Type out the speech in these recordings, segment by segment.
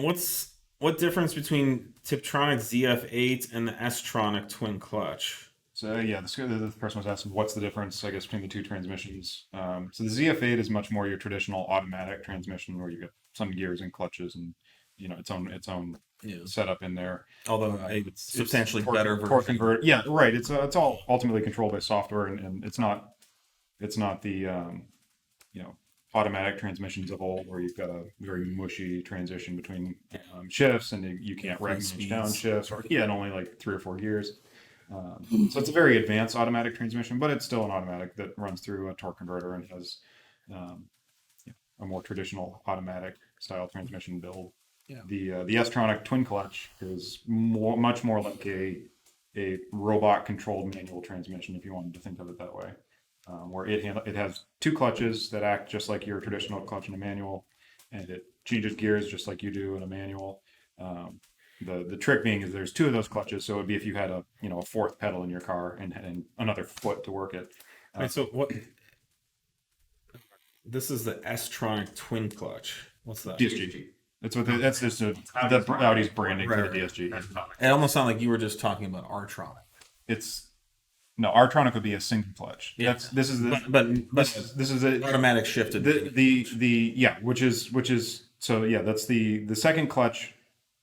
What difference between Tiptronic ZF8 and the S-Tronic twin clutch? So yeah, the person was asking what's the difference, I guess, between the two transmissions. So the ZF8 is much more your traditional automatic transmission where you get some gears and clutches and its own Yeah. setup in there. Although a substantially better torque version. converter. Yeah, right. It's all ultimately controlled by software, and it's not the automatic transmissions of old where you've got a very mushy transition between shifts and you can't recognize downshifts or and only like 3 or 4 gears. So it's a very advanced automatic transmission, but it's still an automatic that runs through a torque converter and has a more traditional automatic style transmission build. Yeah. The S-Tronic twin clutch is much more like a robot controlled manual transmission, if you wanted to think of it that way, where it has two clutches that act just like your traditional clutch in a manual, and it changes gears just like you do in a manual. The trick being is there's two of those clutches, so it would be if you had a fourth pedal in your car and another foot to work it. Wait, so what? This is the S-Tronic twin clutch. What's that? DSG. That's just the Audi's branding for the DSG. It almost sounded like you were just talking about R-Tronic. R-Tronic would be a single clutch. Yeah. This is the automatic shifted. Which is so yeah. That's the second clutch.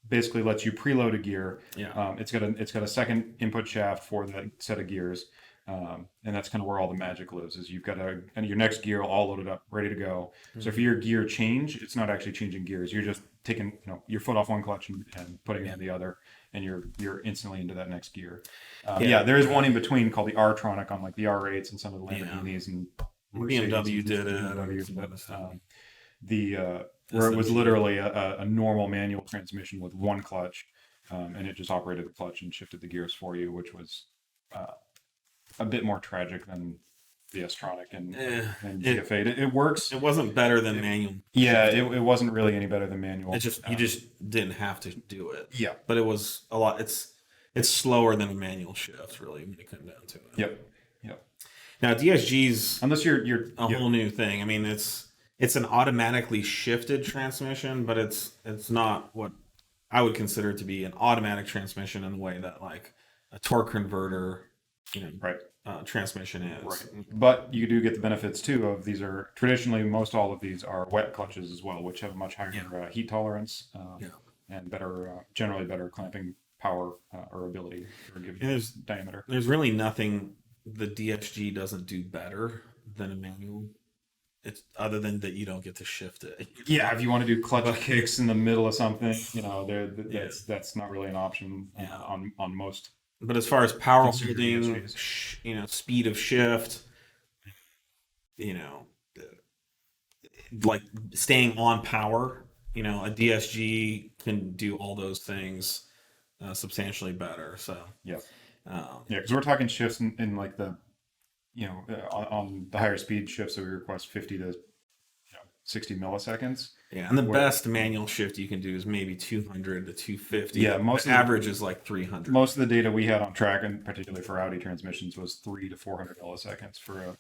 Basically lets you preload a gear. Yeah. It's got a second input shaft for that set of gears, and that's kind of where all the magic lives. Is you've got your next gear all loaded up, ready to go. Mm-hmm. So for your gear change, it's not actually changing gears. You're just taking your foot off one clutch and putting it in the other, and you're instantly into that next gear. There is one in between called the R-Tronic on like the R8s and some of the Lamborghinis and BMW did it. Where it was literally a normal manual transmission with one clutch, and it just operated the clutch and shifted the gears for you, which was a bit more tragic than the S-Tronic and ZF8. It works. It wasn't better than manual. Yeah, it wasn't really any better than manual. You just didn't have to do it. Yeah, but it was a lot. It's slower than a manual shift, really, when it comes down to it. Yep. Now DSG's unless you're a whole new thing. I mean, it's an automatically shifted transmission, but it's not what I would consider to be an automatic transmission in the way that like a torque converter, transmission is. Right. But you do get the benefits too of these are traditionally most all of these are wet clutches as well, which have a much higher heat tolerance and generally better clamping power or ability for a given diameter. There's really nothing the DSG doesn't do better than a manual. It's other than that you don't get to shift it. Yeah, if you want to do clutch kicks in the middle of something, that's not really an option on most. But as far as power holding, speed of shift, like staying on power, a DSG can do all those things substantially better. So because we're talking shifts in like the. On the higher speed shifts that we request 50 to 60 milliseconds. Yeah, and the best manual shift you can do is maybe 200 to 250. Yeah, the average is like 300. Most of the data we had on track, and particularly for Audi transmissions, was 300 to 400 milliseconds for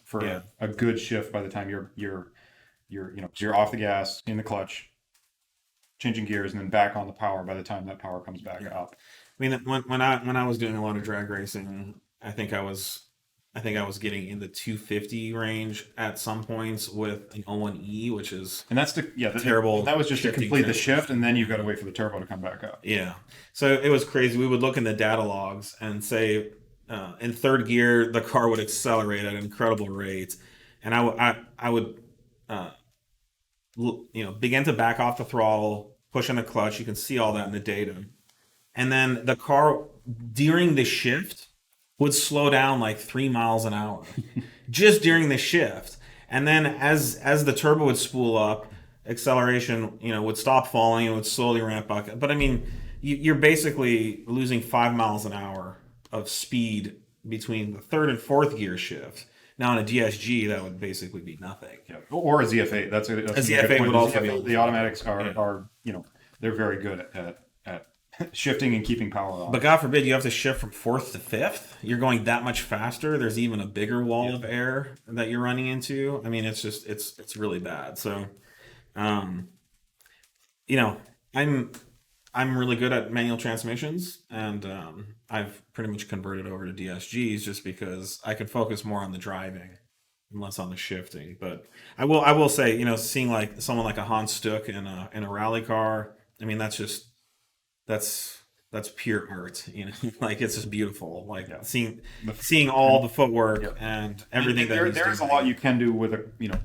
a good shift. By the time you're off the gas, in the clutch, changing gears, and then back on the power. By the time that power comes back up. I mean, when I was doing a lot of drag racing, I think I was getting in the 250 range at some points with an O1E, which is terrible. That was just to complete the shift, and then you've got to wait for the turbo to come back up. Yeah, so it was crazy. We would look in the data logs and say in third gear the car would accelerate at an incredible rate, and I would begin to back off the throttle, push on the clutch. You can see all that in the data, and then the car during the shift would slow down like 3 miles an hour just during the shift. And then as the turbo would spool up, acceleration, would stop falling and would slowly ramp up. But I mean, you're basically losing 5 miles an hour of speed between the third and fourth gear shift. Now on a DSG, that would basically be nothing. Yeah. Or a ZF8. That's a ZF8 would also be the automatics are they're very good at shifting and keeping power on. But God forbid you have to shift from fourth to fifth. You're going that much faster. There's even a bigger wall of air that you're running into. I mean, it's just it's really bad. So, I'm I'm really good at manual transmissions, and I've pretty much converted over to DSGs just because I can focus more on the driving and less on the shifting. But I will say, seeing like someone like a Hans Stuck in a rally car, I mean, that's that's pure art, like it's just beautiful, like Yeah. seeing all the footwork Yeah. and And everything that there, he's there is a doing. lot you can do with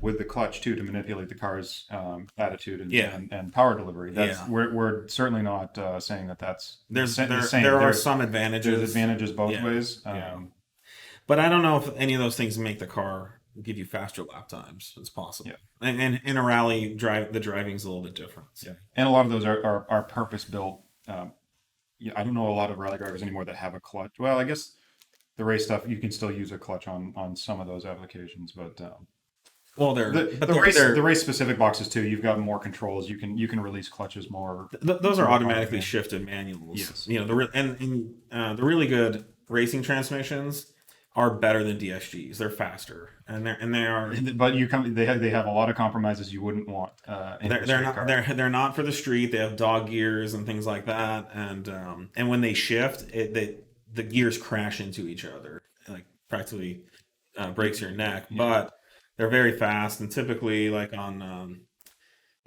with the clutch too to manipulate the car's attitude Yeah. and power delivery. That's Yeah. we're certainly not saying that that's There's the there same. there are There's some advantages. advantages both Yeah. ways. Yeah. But I don't know if any of those things make the car give you faster lap times. It's possible. Yeah. And in a rally, the driving's a little bit different. So. Yeah, and a lot of those are purpose built. Yeah, I don't know a lot of rally drivers anymore that have a clutch. Well, I guess the race stuff you can still use a clutch on some of those applications, but Well, the race specific boxes too. You've got more controls. You can release clutches more. Those are more automatically powerfully. shifted manuals. Yes. The really good racing transmissions are better than DSGs. They're faster, and they are. But they have a lot of compromises you wouldn't want. In a They're street not car. they're not for the street. They have dog gears and things like that, and when they shift, the gears crash into each other, like practically breaks your neck. Yeah. But they're very fast, and typically, like on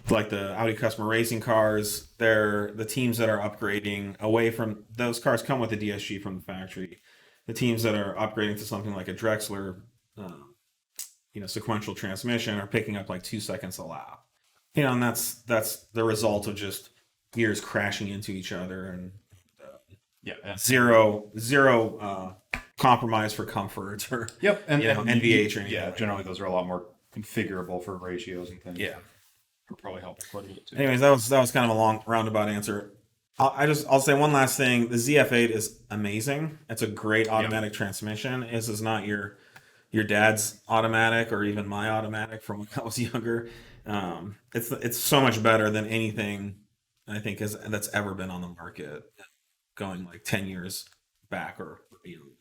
like the Audi customer racing cars, they're the teams that are upgrading away from those cars come with a DSG from the factory. The teams that are upgrading to something like a Drexler, sequential transmission are picking up like 2 seconds a lap. And that's the result of just gears crashing into each other and Yeah. zero compromise for comfort or Yep. And NVH or anything. yeah, like generally those are a lot more configurable for ratios and things. that. Yeah. It'll probably help quite a bit too. Anyways, that was kind of a long roundabout answer. I'll say one last thing. The ZF8 is amazing. It's a great automatic transmission. This is not your dad's automatic or even my automatic from when I was younger. It's so much better than anything I think that's ever been on the market, going like 10 years back or beyond.